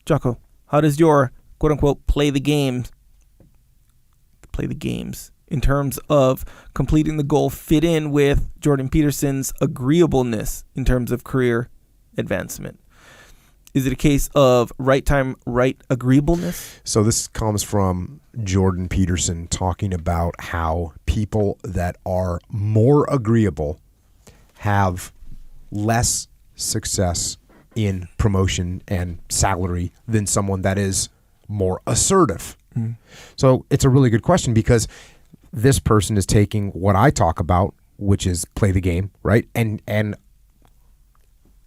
Jocko, how does your quote unquote play the games in terms of completing the goal fit in with Jordan Peterson's agreeableness in terms of career advancement? Is it a case of right time, right agreeableness? So this comes from Jordan Peterson talking about how people that are more agreeable have less success in promotion and salary than someone that is more assertive. Mm. So it's a really good question, because this person is taking what I talk about, which is play the game, right? And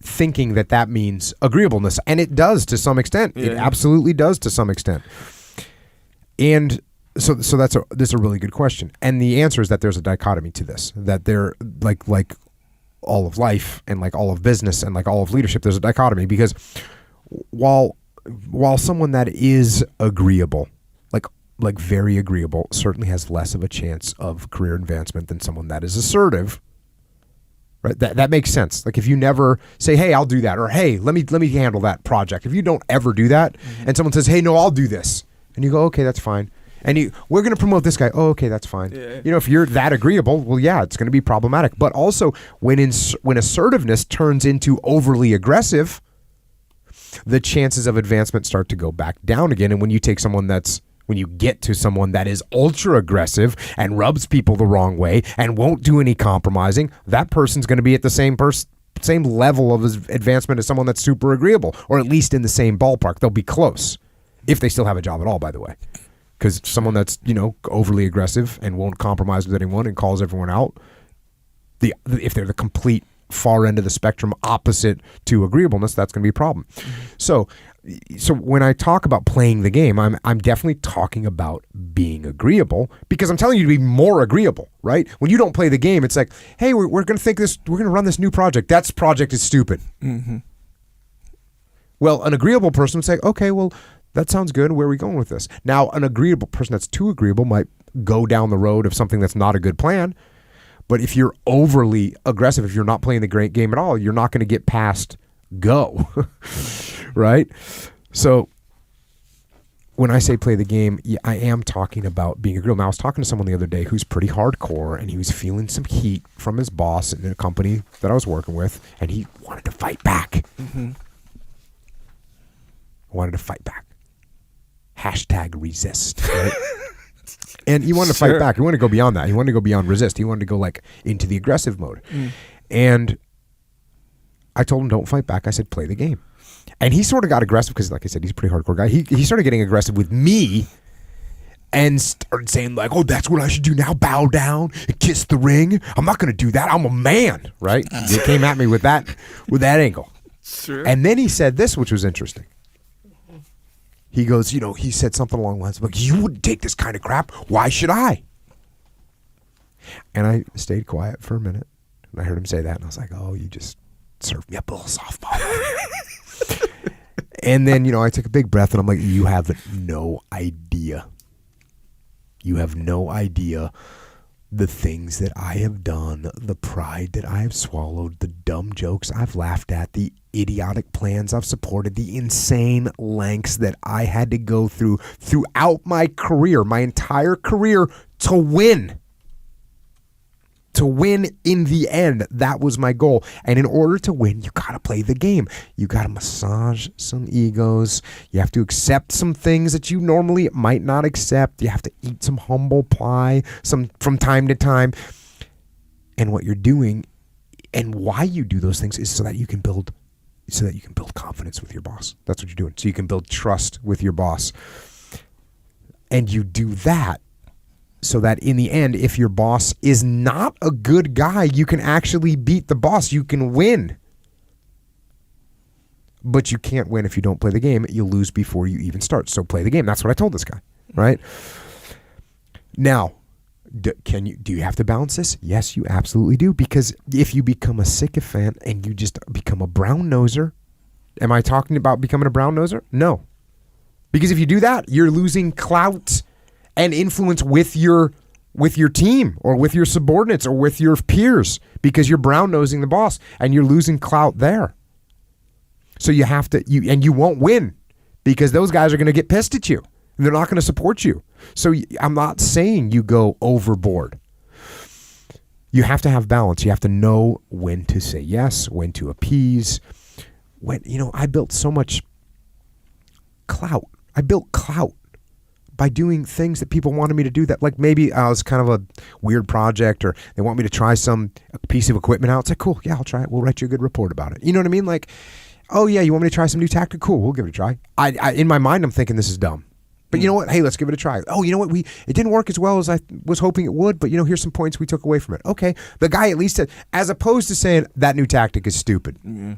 thinking that means agreeableness. And it does to some extent. Yeah. It absolutely does to some extent. And so that's a really good question. And the answer is that there's a dichotomy to this, that there, like all of life and like all of business and like all of leadership, there's a dichotomy, because while someone that is agreeable, like very agreeable, certainly has less of a chance of career advancement than someone that is assertive, right? That makes sense. Like if you never say, hey, I'll do that, or hey, let me handle that project. If you don't ever do that, mm-hmm. and someone says, hey, no, I'll do this, and you go, okay, that's fine. And we're going to promote this guy. Oh, okay, that's fine. Yeah. You know, if you're that agreeable, well, yeah, it's going to be problematic. But also, when assertiveness turns into overly aggressive, the chances of advancement start to go back down again. And when you get to someone that is ultra aggressive and rubs people the wrong way and won't do any compromising, that person's going to be at the same level of advancement as someone that's super agreeable, or at least in the same ballpark. They'll be close, if they still have a job at all, by the way. Because someone that's, overly aggressive and won't compromise with anyone and calls everyone out, if they're the complete far end of the spectrum opposite to agreeableness, that's going to be a problem. Mm-hmm. So when I talk about playing the game, I'm definitely talking about being agreeable, because I'm telling you to be more agreeable, right? When you don't play the game, it's like, hey, we're going to run this new project. That project is stupid. Mm-hmm. Well, an agreeable person would say, okay, well, that sounds good. Where are we going with this? Now, an agreeable person that's too agreeable might go down the road of something that's not a good plan. But if you're overly aggressive, if you're not playing the great game at all, you're not going to get past go, right? So when I say play the game, I am talking about being agreeable. Now, I was talking to someone the other day who's pretty hardcore, and he was feeling some heat from his boss in a company that I was working with, and he wanted to fight back. Mm-hmm. Wanted to fight back. #resist, right? And he wanted to fight back. He wanted to go beyond that. He wanted to go beyond resist. He wanted to go like into the aggressive mode. Mm. And I told him, don't fight back. I said, play the game. And he sort of got aggressive because, like I said, he's a pretty hardcore guy. He started getting aggressive with me and started saying like, oh, that's what I should do now. Bow down and kiss the ring. I'm not going to do that. I'm a man, right? He came at me with that angle. Sure. And then he said this, which was interesting. He goes, he said something along the lines of, like, you wouldn't take this kind of crap. Why should I? And I stayed quiet for a minute. And I heard him say that. And I was like, oh, you just served me up a little softball. And then, I took a big breath and I'm like, you have no idea. You have no idea the things that I have done, the pride that I have swallowed, the dumb jokes I've laughed at, the idiotic plans I've supported, the insane lengths that I had to go through throughout my career, my entire career, to win. To win in the end. That was my goal. And in order to win, you got to play the game. You got to massage some egos. You have to accept some things that you normally might not accept. You have to eat some humble pie from time to time. And what you're doing and why you do those things is so that you can build confidence with your boss. That's what you're doing. So you can build trust with your boss. And you do that so that in the end, if your boss is not a good guy, you can actually beat the boss. You can win. But you can't win if you don't play the game. You'll lose before you even start. So play the game. That's what I told this guy, right? Now, do you have to balance this? Yes, you absolutely do. Because if you become a sycophant and you just become a brown noser, am I talking about becoming a brown noser? No. Because if you do that, you're losing clout and influence with your team or with your subordinates or with your peers, because you're brown nosing the boss and you're losing clout there. So you have to, you won't win because those guys are going to get pissed at you. They're not going to support you. So I'm not saying you go overboard. You have to have balance. You have to know when to say yes, when to appease. I built so much clout. I built clout by doing things that people wanted me to do, that like maybe I was kind of a weird project, or they want me to try some piece of equipment out. It's like, cool, yeah, I'll try it. We'll write you a good report about it. You know what I mean? Like, oh yeah, you want me to try some new tactic? Cool, we'll give it a try. I in my mind, I'm thinking this is dumb. But you know what? Hey, let's give it a try. Oh, you know what? It didn't work as well as I was hoping it would, but here's some points we took away from it. Okay. The guy at least said, as opposed to saying that new tactic is stupid. Mm-hmm.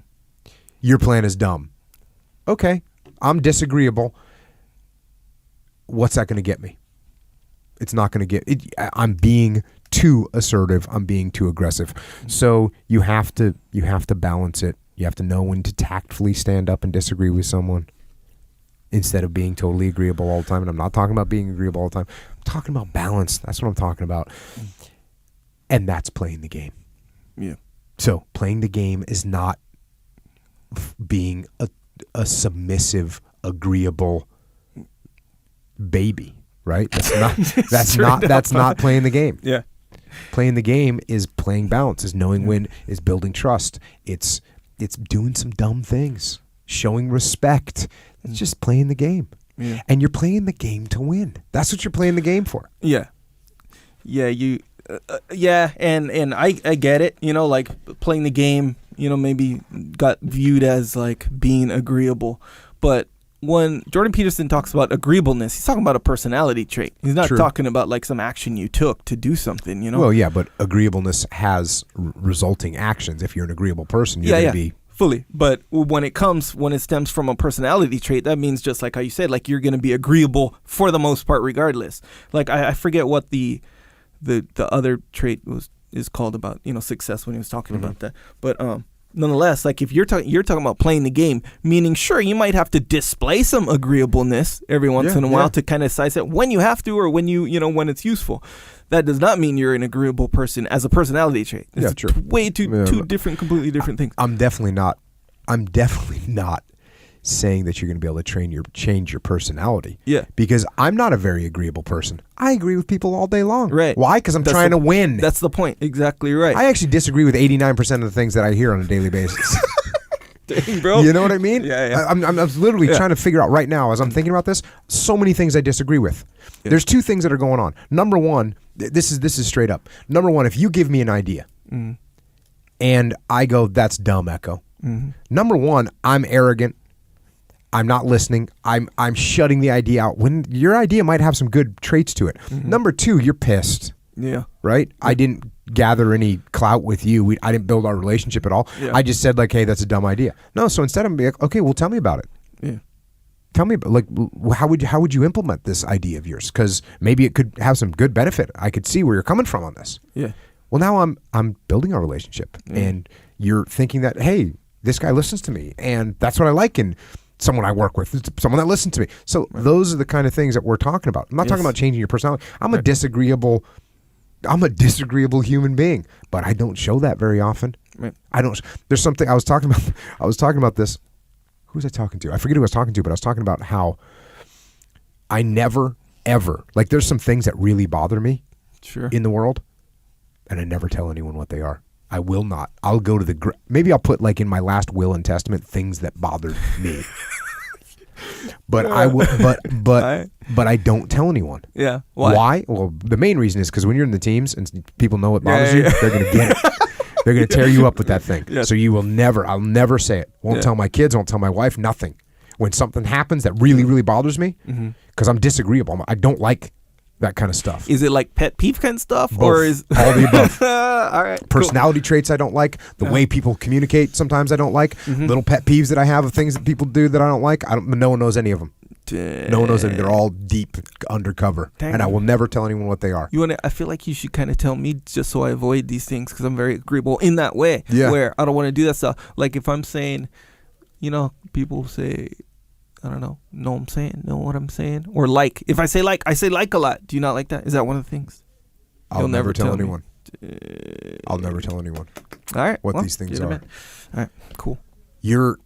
Your plan is dumb. Okay. I'm disagreeable. What's that going to get me? It's not going to get it. I'm being too assertive. I'm being too aggressive. So you have to balance it. You have to know when to tactfully stand up and disagree with someone, instead of being totally agreeable all the time. And I'm not talking about being agreeable all the time. I'm talking about balance. That's what I'm talking about. And that's playing the game. Yeah. So playing the game is not being a submissive, agreeable baby, right? That's not playing the game. Yeah. Playing the game is playing balance, is knowing when, is building trust. It's doing some dumb things, showing respect. It's just playing the game. Yeah. And you're playing the game to win. That's what you're playing the game for. Yeah. Yeah, and I get it, like playing the game, maybe got viewed as like being agreeable. But when Jordan Peterson talks about agreeableness, he's talking about a personality trait. He's not talking about like some action you took to do something, Well, yeah, but agreeableness has resulting actions. If you're an agreeable person, you're going to be... Fully. But when it stems from a personality trait, that means just like how you said, like you're going to be agreeable for the most part regardless. Like I forget what the other trait is called about, success, when he was talking about that. But nonetheless, like if you're talking about playing the game, meaning sure, you might have to display some agreeableness every once in a while to kind of size it when you have to, or when when it's useful. That does not mean you're an agreeable person as a personality trait. It's true. Way two different, completely different things. I'm definitely not saying that you're going to be able to change your personality. Yeah. Because I'm not a very agreeable person. I agree with people all day long. Right. Why? Because I'm trying to win. That's the point. Exactly right. I actually disagree with 89% of the things that I hear on a daily basis. Dang, bro. You know what I mean? Yeah. I'm literally trying to figure out right now, as I'm thinking about this, so many things I disagree with. Yeah. There's two things that are going on. Number one, this is straight up. Number one, if you give me an idea and I go, that's dumb, Echo. Mm-hmm. Number one, I'm arrogant. I'm not listening. I'm shutting the idea out when your idea might have some good traits to it. Mm-hmm. Number two, you're pissed. Yeah. Right? Yeah. I didn't gather any clout with you. I didn't build our relationship at all. Yeah. I just said like, hey, that's a dumb idea. No, so instead I'm like, okay, well, tell me about it. Yeah. Tell me, like, how would you implement this idea of yours? Because maybe it could have some good benefit. I could see where you're coming from on this. Yeah. Well, now I'm building our relationship, and you're thinking that, hey, this guy listens to me, and that's what I like in someone I work with, someone that listens to me. So those are the kind of things that we're talking about. I'm not talking about changing your personality. I'm a disagreeable human being, but I don't show that very often. Right. I don't. There's something I was talking about this. Who was I talking to? I forget who I was talking to, but I was talking about how I never, ever, like there's some things that really bother me in the world, and I never tell anyone what they are. I will not. I'll go to maybe I'll put like in my last will and testament things that bothered me. But I will, but I don't tell anyone. Yeah. Why? Well, the main reason is because when you're in the teams and people know what bothers you, they're going to get it. They're going to tear you up with that thing. Yes. So I'll never say it. Won't tell my kids, won't tell my wife, nothing. When something happens that really, really bothers me, because I'm disagreeable, I don't like that kind of stuff. Is it like pet peeve kind of stuff? Both. Or is all the above? All right. Personality traits I don't like. The way people communicate sometimes I don't like. Little pet peeves that I have of things that people do that I don't like. No one knows any of them. No one knows any. They're all deep undercover, and I will never tell anyone what they are. I feel like you should kind of tell me just so I avoid these things, because I'm very agreeable in that way. Yeah. Where I don't want to do that stuff. Like if I'm saying, people say, I don't know what I'm saying, or like if I say like a lot. Do you not like that? Is that one of the things? I'll never tell anyone. I'll never tell anyone. All right. What these things are. All right. Cool. You're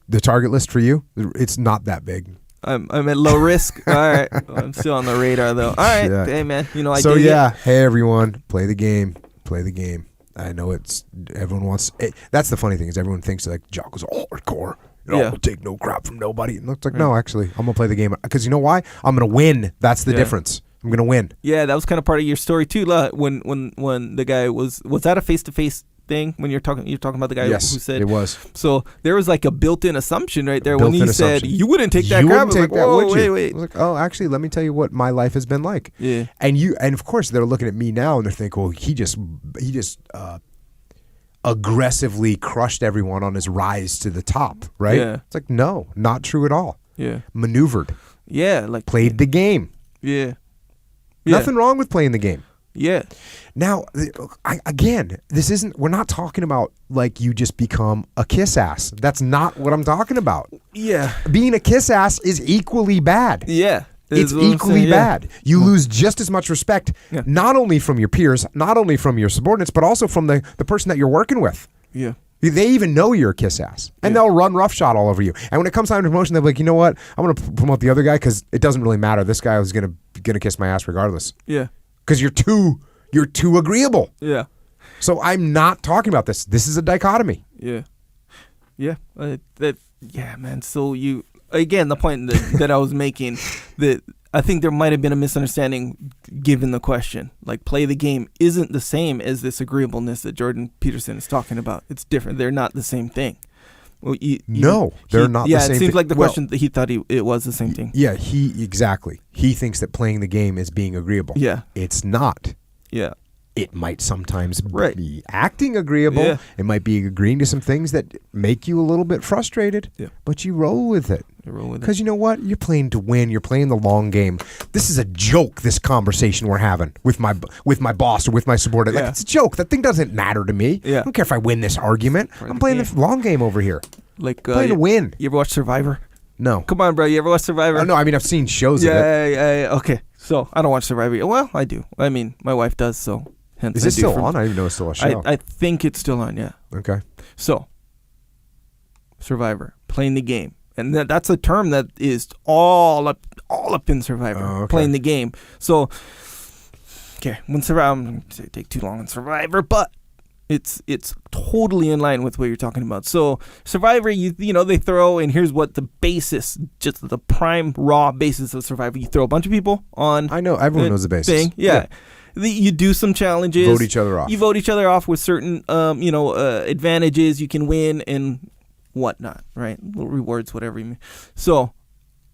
The target list for you, it's not that big. I'm at low risk. All right. I'm still on the radar though. All right. Yeah. Hey man, you know I So dig yeah, it. hey everyone, play the game. I know everyone wants. That's the funny thing is everyone thinks like Jocko's hardcore. I'll take no crap from nobody. And it's like no, actually, I'm gonna play the game because you know why? I'm gonna win. That's the difference. I'm gonna win. Yeah, that was kind of part of your story too. When the guy was that a face-to-face thing when you're talking about the guy who said it was. So there was like a built-in assumption right there when he said assumption. you wouldn't take that crap. I was like, whoa, wait. I was like, oh, actually, let me tell you what my life has been like. Yeah. And of course they're looking at me now and they're thinking, well, he just aggressively crushed everyone on his rise to the top, right? Yeah. It's like, no, not true at all. Yeah. Maneuvered. Yeah, like Played the game. Yeah. Nothing wrong with playing the game. Yeah. Now, we're not talking about like you just become a kiss ass. That's not what I'm talking about. Yeah. Being a kiss ass is equally bad. Yeah. It's equally bad. You lose just as much respect, not only from your peers, not only from your subordinates, but also from the person that you're working with. Yeah. They even know you're a kiss ass, and they'll run roughshod all over you. And when it comes time to promotion, they'll be like, you know what? I'm going to promote the other guy because it doesn't really matter. This guy is gonna kiss my ass regardless. Yeah. Because you're too agreeable. Yeah. So I'm not talking about this. This is a dichotomy. Yeah. Yeah. Yeah, man. So the point that I was making, that I think there might have been a misunderstanding given the question. Like, play the game isn't the same as this agreeableness that Jordan Peterson is talking about. It's different. They're not the same thing. Well, they're not the same thing. Yeah, it seems like the question that he thought it was the same thing. Yeah, exactly. He thinks that playing the game is being agreeable. Yeah. It's not. Yeah. It might sometimes be acting agreeable. Yeah. It might be agreeing to some things that make you a little bit frustrated, but you roll with it. Because you know what? You're playing to win. You're playing the long game. This is a joke, this conversation we're having with my boss or with my subordinate. Like, it's a joke. That thing doesn't matter to me. Yeah. I don't care if I win this argument. I'm playing the long game over here. Like playing to win. You ever watch Survivor? No. Come on, bro. You ever watch Survivor? Oh, no, I mean, I've seen shows of it. Yeah. Okay. So, I don't watch Survivor. Well, I do. I mean, my wife does, so... Is it still on? I didn't even know it's still a show. I think it's still on, yeah. Okay. So, Survivor, playing the game. And that's a term that is all up in Survivor, okay. Playing the game. So, okay, when Survivor, I'm going to take too long on Survivor, but it's totally in line with what you're talking about. So, Survivor, you know, they throw, and here's what the basis, just the prime raw basis of Survivor. You throw a bunch of people on. I know, everyone knows the basis. Thing. Yeah. You do some challenges. Vote each other off. You vote each other off with certain, advantages you can win and whatnot, right? Little rewards, whatever you mean. So,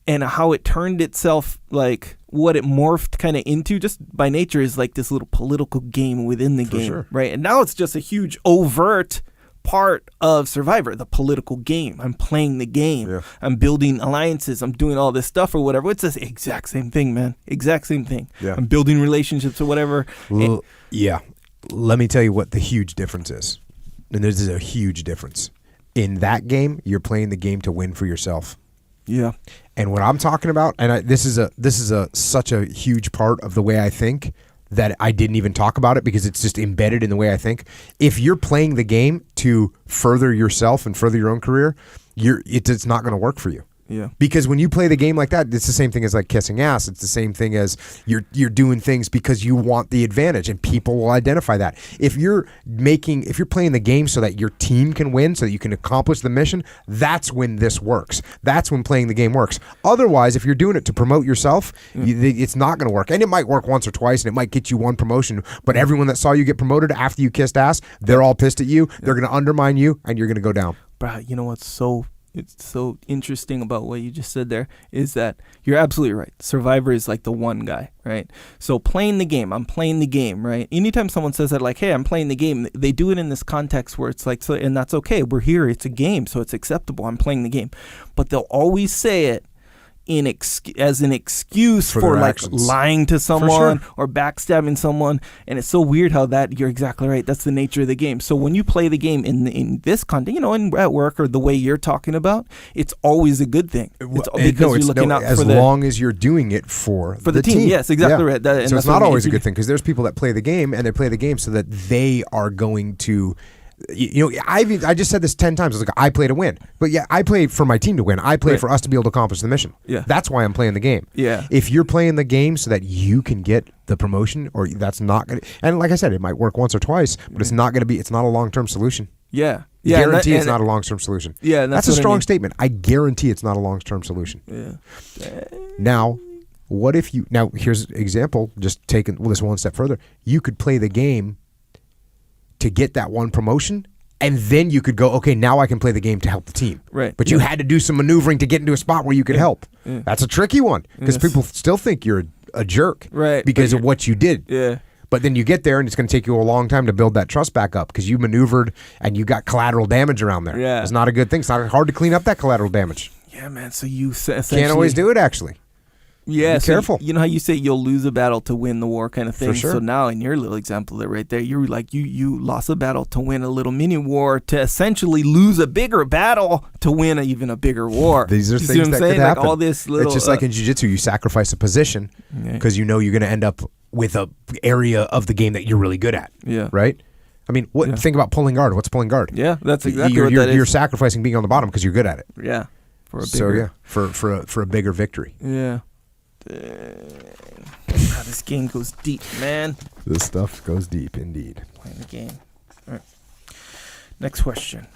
and how it turned itself, like what it morphed kind of into just by nature is like this little political game within the game, sure. Right? And now it's just a huge overt part of Survivor, the political game. I'm playing the game. Yeah. I'm building alliances. I'm doing all this stuff or whatever. It's the exact same thing, man. Exact same thing. Yeah. I'm building relationships or whatever. Yeah. Let me tell you what the huge difference is. And this is a huge difference. In that game, you're playing the game to win for yourself. Yeah. And what I'm talking about, and this is such a huge part of the way I think, that I didn't even talk about it because it's just embedded in the way I think. If you're playing the game to further yourself and further your own career, it's not going to work for you. Yeah. Because when you play the game like that, it's the same thing as like kissing ass. It's the same thing as you're doing things because you want the advantage, and people will identify that. If you're playing the game so that your team can win, so that you can accomplish the mission, that's when this works. That's when playing the game works. Otherwise, if you're doing it to promote yourself, it's not going to work. And it might work once or twice, and it might get you one promotion, but everyone that saw you get promoted after you kissed ass, they're all pissed at you. They're going to undermine you, and you're going to go down. Bro, you know what's it's so interesting about what you just said there is that you're absolutely right. Survivor is like the one guy, right? So playing the game, I'm playing the game, right? Anytime someone says that, like, hey, I'm playing the game, they do it in this context where it's like, so, and that's okay. We're here. It's a game, so it's acceptable. I'm playing the game. But they'll always say it as an excuse for like actions. Lying to someone or backstabbing someone. And it's so weird how that, you're exactly right, that's the nature of the game. So when you play the game in this context, at work or the way you're talking about, it's always a good thing. You're looking out as long as you're doing it for the team. Yes, exactly right. So it's not always a good thing, because there's people that play the game, and they play the game so that they are going to I just said this 10 times. I was like, I play to win. But yeah, I play for my team to win. I play for us to be able to accomplish the mission. Yeah. That's why I'm playing the game. Yeah. If you're playing the game so that you can get the promotion, or that's not going to, and like I said, it might work once or twice, but it's not a long-term solution. Yeah. Guarantee it's not a long-term solution. Yeah. And that's a strong statement. I guarantee it's not a long-term solution. Yeah. Now, what if you, here's an example, just taking this one step further. You could play the game to get that one promotion, and then you could go, okay, now I can play the game to help the team. Right. But you had to do some maneuvering to get into a spot where you could help. Yeah. That's a tricky one, because people still think you're a jerk because of what you did. Yeah. But then you get there, and it's going to take you a long time to build that trust back up, because you maneuvered and you got collateral damage around there. Yeah. It's not a good thing. It's not hard to clean up that collateral damage. Yeah, man. So you essentially can't always do it, actually. Yeah, be careful. You know how you say you'll lose a battle to win the war kind of thing? For sure. So now in your little example there right there, you're like you lost a battle to win a little mini war to essentially lose a bigger battle to win even a bigger war. These are you things that could happen. Like all this little, it's just like in jiu-jitsu, you sacrifice a position because you know you're going to end up with a area of the game that you're really good at. Yeah. Right? I mean, think about pulling guard. What's pulling guard? Yeah, that's exactly what that is. You're sacrificing being on the bottom because you're good at it. Yeah. For a bigger victory. Yeah. This game goes deep, man. This stuff goes deep, indeed. Playing the game. All right. Next question.